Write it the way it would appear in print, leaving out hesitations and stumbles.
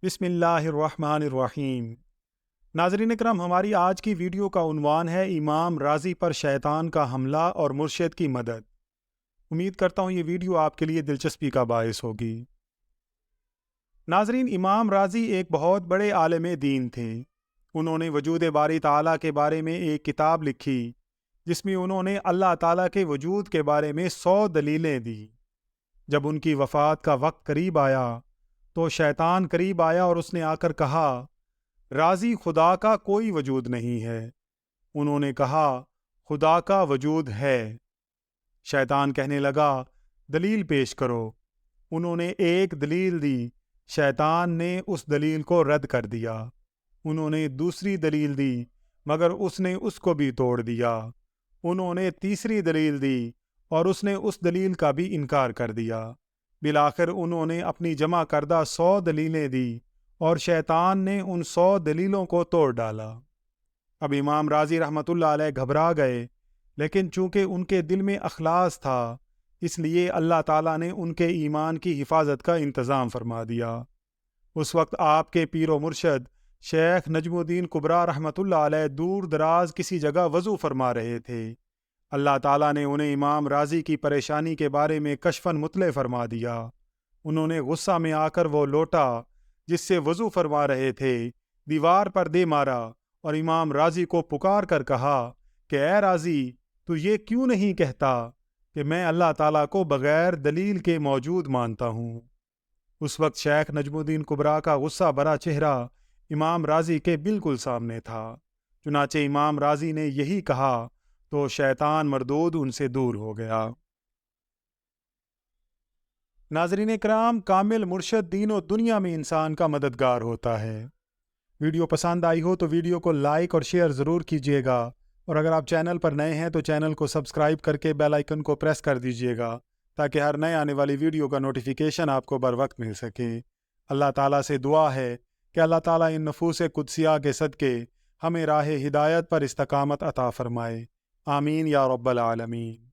بسم اللہ الرحمن الرحیم۔ ناظرین اکرام، ہماری آج کی ویڈیو کا عنوان ہے امام راضی پر شیطان کا حملہ اور مرشد کی مدد۔ امید کرتا ہوں یہ ویڈیو آپ کے لیے دلچسپی کا باعث ہوگی۔ ناظرین، امام راضی ایک بہت بڑے عالم دین تھے۔ انہوں نے وجود باری تعالیٰ کے بارے میں ایک کتاب لکھی جس میں انہوں نے اللہ تعالیٰ کے وجود کے بارے میں 100 دلیلیں دی۔ جب ان کی وفات کا وقت قریب آیا تو شیطان قریب آیا اور اس نے آ کر کہا، راضی، خدا کا کوئی وجود نہیں ہے۔ انہوں نے کہا، خدا کا وجود ہے۔ شیطان کہنے لگا، دلیل پیش کرو۔ انہوں نے ایک دلیل دی، شیطان نے اس دلیل کو رد کر دیا۔ انہوں نے دوسری دلیل دی مگر اس نے اس کو بھی توڑ دیا۔ انہوں نے تیسری دلیل دی اور اس نے اس دلیل کا بھی انکار کر دیا۔ بالآخر انہوں نے اپنی جمع کردہ 100 دلیلیں دی اور شیطان نے ان 100 دلیلوں کو توڑ ڈالا۔ اب امام راضی رحمۃ اللہ علیہ گھبرا گئے، لیکن چونکہ ان کے دل میں اخلاص تھا اس لیے اللہ تعالیٰ نے ان کے ایمان کی حفاظت کا انتظام فرما دیا۔ اس وقت آپ کے پیر و مرشد شیخ نجم الدین کبریٰ رحمۃ اللہ علیہ دور دراز کسی جگہ وضو فرما رہے تھے۔ اللہ تعالیٰ نے انہیں امام راضی کی پریشانی کے بارے میں کشفاً مطلع فرما دیا۔ انہوں نے غصہ میں آ کر وہ لوٹا جس سے وضو فرما رہے تھے دیوار پر دے مارا اور امام راضی کو پکار کر کہا کہ اے راضی، تو یہ کیوں نہیں کہتا کہ میں اللہ تعالیٰ کو بغیر دلیل کے موجود مانتا ہوں؟ اس وقت شیخ نجم الدین کبریٰ کا غصہ بھرا چہرہ امام راضی کے بالکل سامنے تھا۔ چنانچہ امام راضی نے یہی کہا تو شیطان مردود ان سے دور ہو گیا۔ ناظرین کرام، کامل مرشد دین و دنیا میں انسان کا مددگار ہوتا ہے۔ ویڈیو پسند آئی ہو تو ویڈیو کو لائک اور شیئر ضرور کیجیے گا، اور اگر آپ چینل پر نئے ہیں تو چینل کو سبسکرائب کر کے بیل آئیکن کو پریس کر دیجیے گا تاکہ ہر نئے آنے والی ویڈیو کا نوٹیفیکیشن آپ کو بر وقت مل سکے۔ اللہ تعالیٰ سے دعا ہے کہ اللہ تعالیٰ ان نفوس قدسیہ کے صدقے ہمیں راہ ہدایت پر استقامت عطا فرمائے۔ آمین یا رب العالمین۔